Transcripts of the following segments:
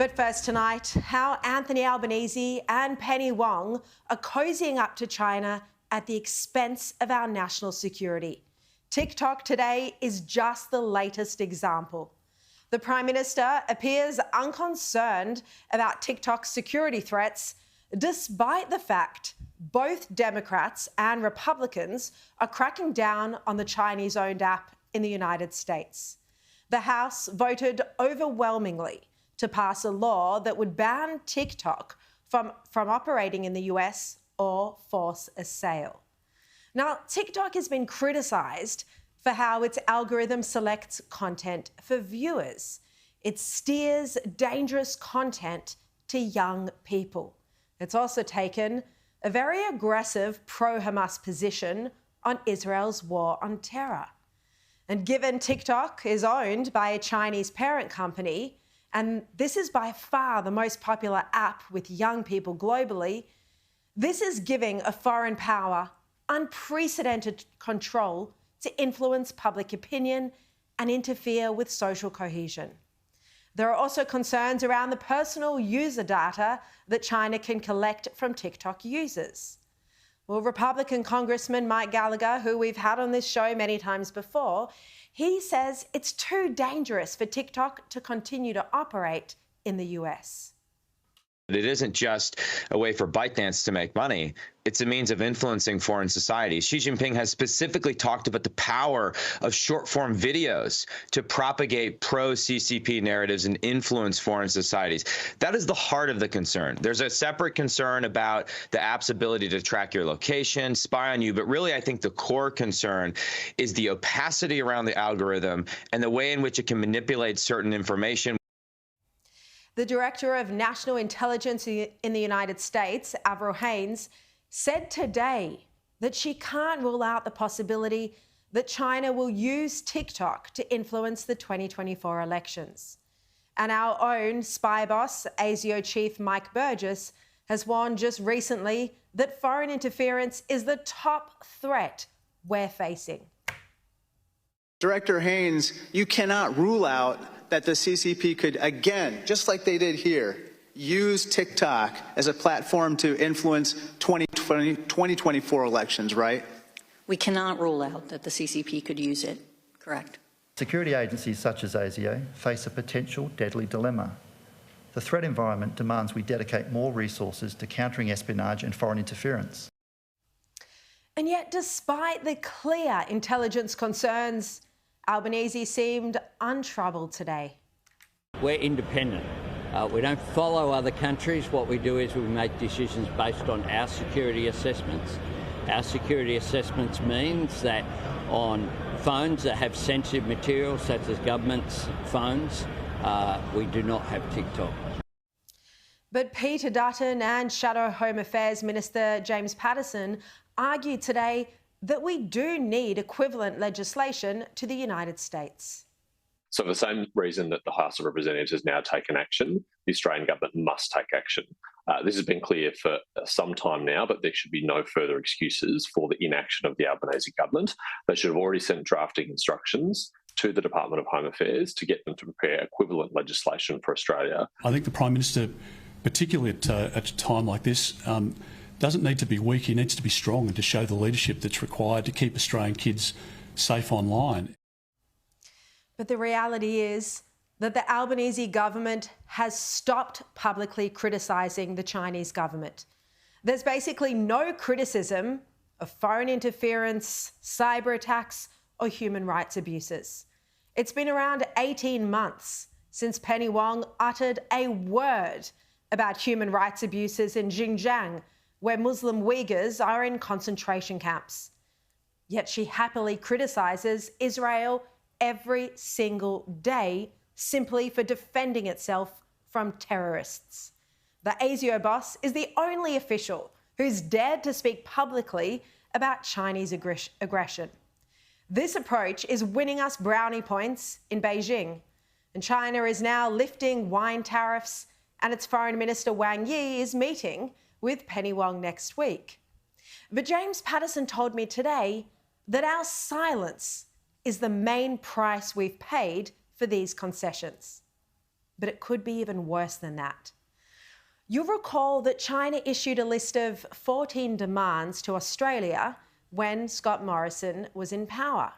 But first tonight, how Anthony Albanese and Penny Wong are cozying up to China at the expense of our national security. TikTok today is just the latest example. The Prime Minister appears unconcerned about TikTok's security threats, despite the fact both Democrats and Republicans are cracking down on the Chinese-owned app in the United States. The House voted overwhelmingly to pass a law that would ban TikTok from operating in the US or force a sale. Now, TikTok has been criticised for how its algorithm selects content for viewers. It steers dangerous content to young people. It's also taken a very aggressive pro-Hamas position on Israel's war on terror. And given TikTok is owned by a Chinese parent company, and this is by far the most popular app with young people globally, this is giving a foreign power unprecedented control to influence public opinion and interfere with social cohesion. There are also concerns around the personal user data that China can collect from TikTok users. Well, Republican Congressman Mike Gallagher, who we've had on this show many times before, he says it's too dangerous for TikTok to continue to operate in the US. It isn't just a way for ByteDance to make money. It's a means of influencing foreign societies. Xi Jinping has specifically talked about the power of short-form videos to propagate pro-CCP narratives and influence foreign societies. That is the heart of the concern. There's a separate concern about the app's ability to track your location, spy on you, but really I think the core concern is the opacity around the algorithm and the way in which it can manipulate certain information. The Director of National Intelligence in the United States, Avril Haines, said today that she can't rule out the possibility that China will use TikTok to influence the 2024 elections. And our own spy boss, ASIO Chief Mike Burgess, has warned just recently that foreign interference is the top threat we're facing. Director Haines, you cannot rule out that the CCP could, again, just like they did here, use TikTok as a platform to influence 2024 elections, right? We cannot rule out that the CCP could use it, correct. Security agencies such as ASIO face a potential deadly dilemma. The threat environment demands we dedicate more resources to countering espionage and foreign interference. And yet, despite the clear intelligence concerns, Albanese seemed untroubled today. We're independent. We don't follow other countries. What we do is we make decisions based on our security assessments. Our security assessments means that on phones that have sensitive material, such as government's phones, we do not have TikTok. But Peter Dutton and Shadow Home Affairs Minister James Paterson argued today that we do need equivalent legislation to the United States. So for the same reason that the House of Representatives has now taken action, the Australian government must take action. This has been clear for some time now, but there should be no further excuses for the inaction of the Albanese government. They should have already sent drafting instructions to the Department of Home Affairs to get them to prepare equivalent legislation for Australia. I think the Prime Minister, particularly at a time like this, doesn't need to be weak. He needs to be strong and to show the leadership that's required to keep Australian kids safe online. But the reality is that the Albanese government has stopped publicly criticising the Chinese government. There's basically no criticism of foreign interference, cyber attacks, or human rights abuses. It's been around 18 months since Penny Wong uttered a word about human rights abuses in Xinjiang, where Muslim Uyghurs are in concentration camps. Yet she happily criticises Israel every single day simply for defending itself from terrorists. The ASIO boss is the only official who's dared to speak publicly about Chinese aggression. This approach is winning us brownie points in Beijing, and China is now lifting wine tariffs, and its Foreign Minister Wang Yi is meeting with Penny Wong next week. But James Paterson told me today that our silence is the main price we've paid for these concessions. but it could be even worse than that. You'll recall that China issued a list of 14 demands to Australia when Scott Morrison was in power.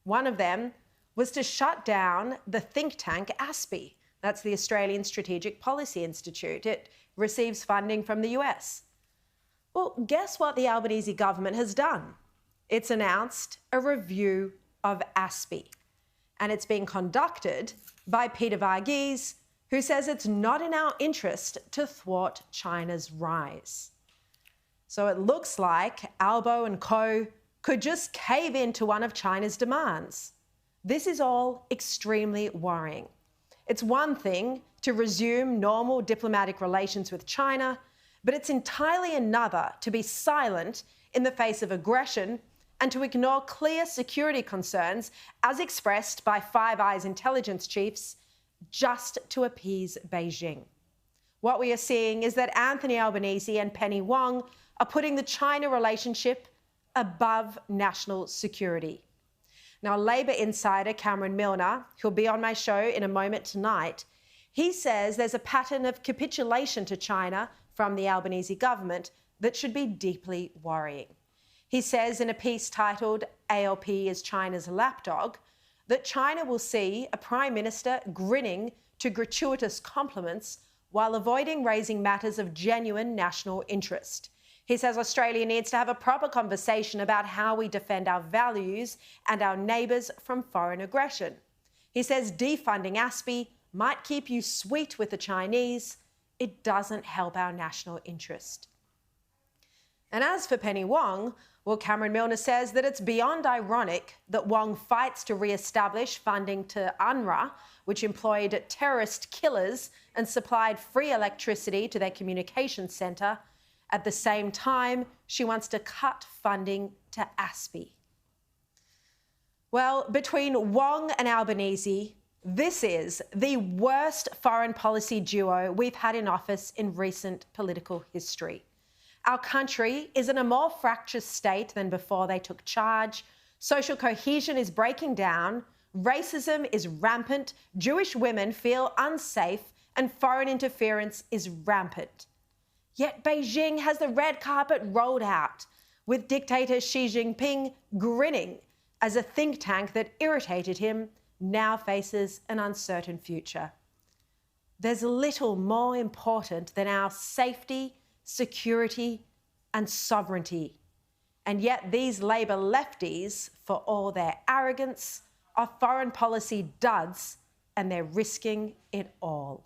One of them was to shut down the think tank ASPI. That's the Australian Strategic Policy Institute. It receives funding from the US. Well, guess what the Albanese government has done? It's announced a review of ASPI, and it's being conducted by Peter Varghese, who says it's not in our interest to thwart China's rise. So it looks like Albo and co could just cave into one of China's demands. This is all extremely worrying. It's one thing to resume normal diplomatic relations with China, but it's entirely another to be silent in the face of aggression and to ignore clear security concerns as expressed by Five Eyes intelligence chiefs just to appease Beijing. What we are seeing is that Anthony Albanese and Penny Wong are putting the China relationship above national security. Now, Labor insider Cameron Milner, who'll be on my show in a moment tonight, he says there's a pattern of capitulation to China from the Albanese government that should be deeply worrying. He says in a piece titled "ALP is China's Lapdog" that China will see a prime minister grinning to gratuitous compliments while avoiding raising matters of genuine national interest. He says Australia needs to have a proper conversation about how we defend our values and our neighbours from foreign aggression. He says defunding ASPI might keep you sweet with the Chinese. It doesn't help our national interest. And as for Penny Wong, well, Cameron Milner says that it's beyond ironic that Wong fights to re-establish funding to UNWRA, which employed terrorist killers and supplied free electricity to their communications centre. At the same time, she wants to cut funding to ASPI. Well, between Wong and Albanese, this is the worst foreign policy duo we've had in office in recent political history. Our country is in a more fractious state than before they took charge. Social cohesion is breaking down. Racism is rampant. Jewish women feel unsafe, and foreign interference is rampant. Yet Beijing has the red carpet rolled out, with dictator Xi Jinping grinning as a think tank that irritated him now faces an uncertain future. There's little more important than our safety, security, and sovereignty. And yet these Labor lefties, for all their arrogance, are foreign policy duds, and they're risking it all.